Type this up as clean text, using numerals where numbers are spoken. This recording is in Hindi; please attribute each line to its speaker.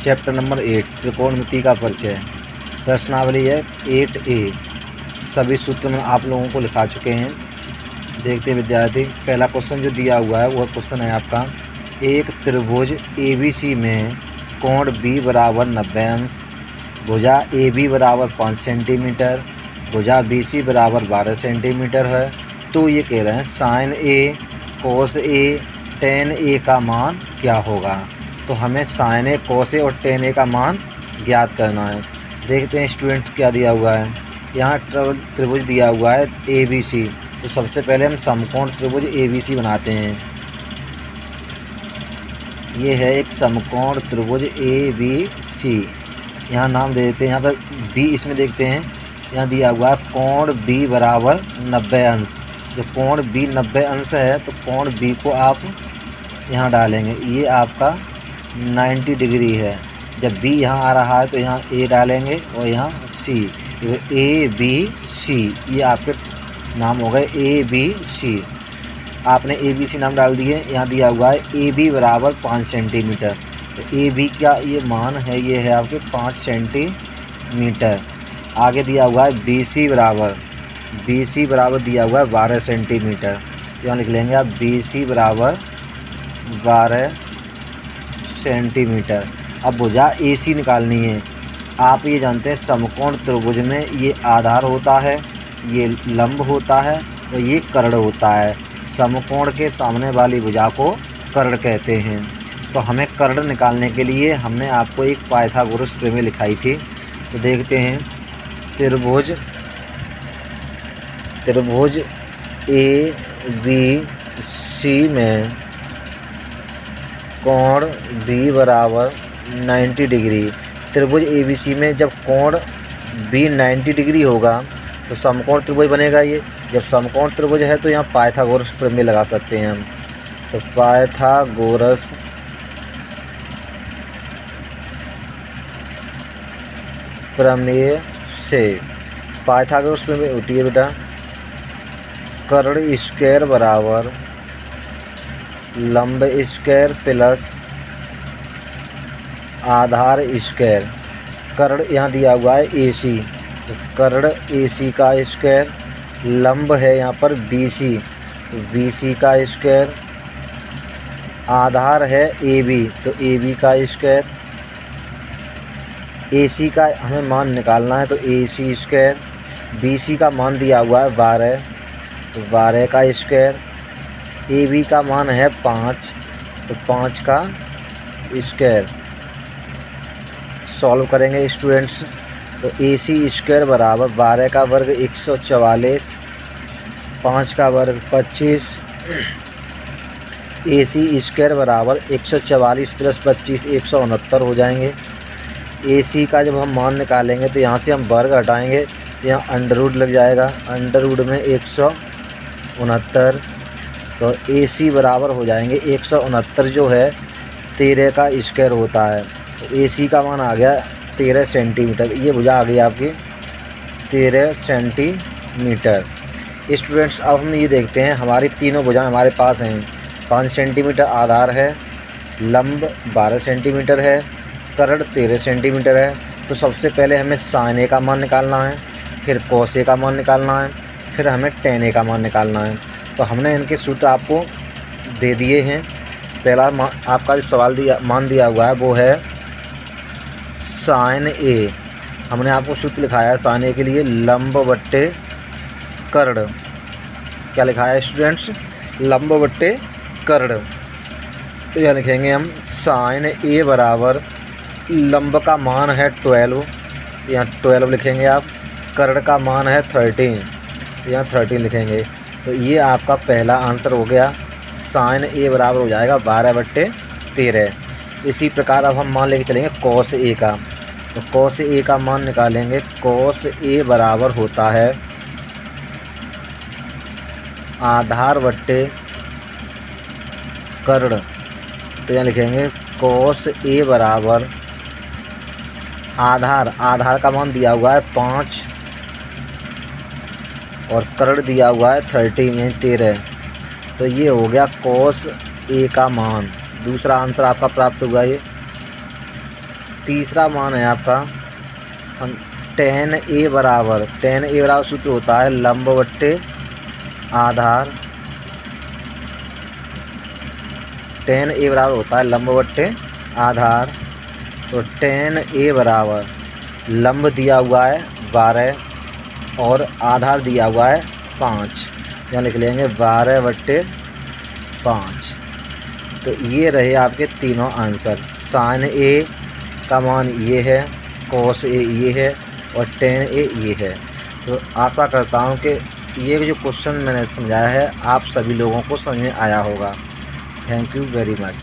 Speaker 1: चैप्टर नंबर 8 त्रिकोणमिति का परिचय। प्रश्नावली है 8A। सभी सूत्र में आप लोगों को लिखा चुके हैं। देखते हैं विद्यार्थी, पहला क्वेश्चन जो दिया हुआ है वह क्वेश्चन है आपका, एक त्रिभुज ABC में कोण B बराबर 90 अंश, भुजा AB बराबर 5 सेंटीमीटर, भुजा BC बराबर 12 सेंटीमीटर है। तो ये कह रहे हैं sine A cos A tan A का मान क्या होगा। तो हमें साइन A कोस A और टेन A का मान ज्ञात करना है। देखते हैं स्टूडेंट्स क्या दिया हुआ है। यहाँ त्रिभुज दिया हुआ है ABC। तो सबसे पहले हम समकोण त्रिभुज ABC बनाते हैं। ये है एक समकोण त्रिभुज ABC। यहाँ नाम दे देते हैं। यहाँ पर B इसमें देखते हैं, यहाँ दिया हुआ है कोण B बराबर 90 अंश। जो कोण B 90 अंश है तो कोण B को आप यहाँ डालेंगे। ये आपका 90 डिग्री है। जब B यहाँ आ रहा है तो यहाँ A डालेंगे और यहाँ C। तो ABC ये आपके नाम हो गए ABC। आपने ABC नाम डाल दिए। यहाँ दिया हुआ है AB बराबर 5 सेंटीमीटर। तो AB का ये मान है, ये है आपके 5 सेंटीमीटर। आगे दिया हुआ है BC बराबर दिया हुआ है 12 सेंटीमीटर। यहाँ लिख लेंगे आप BC बराबर 12 सेंटीमीटर। अब भुजा AC निकालनी है। आप ये जानते हैं समकोण त्रिभुज में ये आधार होता है, ये लंब होता है और ये कर्ण होता है। समकोण के सामने वाली भुजा को कर्ण कहते हैं। तो हमें कर्ण निकालने के लिए हमने आपको एक पाइथागोरस प्रमेय लिखाई थी। तो देखते हैं त्रिभुज ABC में कोण B बराबर 90 डिग्री। त्रिभुज ABC में जब कोण B 90 डिग्री होगा तो समकोण त्रिभुज बनेगा। ये जब समकोण त्रिभुज है तो यहाँ पाइथागोरस प्रमेय लगा सकते हैं हम। तो पाइथागोरस प्रमेय से पाइथागोरस प्रमेय होती है बेटा, कर्ण स्क्वायर बराबर लंब स्क्वायर प्लस आधार स्क्वायर। कर्ण यहाँ दिया हुआ है AC। तो कर्ण AC का स्क्वायर, लंब है यहाँ पर BC तो BC का स्क्वायर, आधार है AB तो AB का स्क्वायर। AC का हमें मान निकालना है तो AC स्क्वायर। BC का मान दिया हुआ है 12 तो 12 का स्क्वायर। AB का मान है 5 तो 5 का स्क्वायर। सॉल्व करेंगे स्टूडेंट्स। तो AC स्क्वायर बराबर 12 का वर्ग 144, 5 का वर्ग 25। AC स्क्वायर बराबर 144 प्लस 25 169 हो जाएंगे। AC का जब हम मान निकालेंगे तो यहाँ से हम वर्ग हटाएंगे तो यहाँ अंडर रूट लग जाएगा। अंडर रूट में 169 तो AC बराबर हो जाएंगे 169 जो है 13 का स्क्वायर होता है। तो AC का मान आ गया 13 सेंटीमीटर। ये भुजा आ गई आपकी 13 सेंटीमीटर। स्टूडेंट्स अब हम ये देखते हैं, हमारी तीनों भुजाएं हमारे पास हैं। 5 सेंटीमीटर आधार है, लंब 12 सेंटीमीटर है, कर्ण 13 सेंटीमीटर है। तो सबसे पहले हमें साइन A का मान निकालना है, फिर कोस A का मान निकालना है, फिर हमें टेन A का मान निकालना है। तो हमने इनके सूत्र आपको दे दिए हैं। पहला आपका जो सवाल मान दिया हुआ है वो है साइन A। हमने आपको सूत्र लिखाया है साइन A के लिए लंब बट्टे कर्ण। क्या लिखाया है स्टूडेंट्स? लंब बट्टे कर्ण। तो यह लिखेंगे हम साइन A बराबर लंब का मान है 12 तो यहाँ 12 लिखेंगे आप। कर्ण का मान है 13 तो यहाँ 13 लिखेंगे। तो ये आपका पहला आंसर हो गया। साइन A बराबर हो जाएगा 12/13। इसी प्रकार अब हम मान लेके चलेंगे कोस A का। तो कोस A का मान निकालेंगे। कोस A बराबर होता है आधार बट्टे कर्ण। तो यहाँ लिखेंगे कोस A बराबर आधार का मान दिया हुआ है 5 और कर्ण दिया हुआ है 13 यानी 13। तो ये हो गया कोस A का मान। दूसरा आंसर आपका प्राप्त हुआ ये। तीसरा मान है आपका tan A बराबर सूत्र होता है लंब बट्टे आधार। tan A बराबर होता है लंब बट्टे आधार। तो tan A बराबर लंब दिया हुआ है 12 और आधार दिया हुआ है 5। यहाँ लिख लेंगे 12/5। तो ये रहे आपके तीनों आंसर। sin A का मान ये है, cos A ये है और tan A ये है। तो आशा करता हूँ कि ये जो क्वेश्चन मैंने समझाया है आप सभी लोगों को समझ में आया होगा। Thank you very much.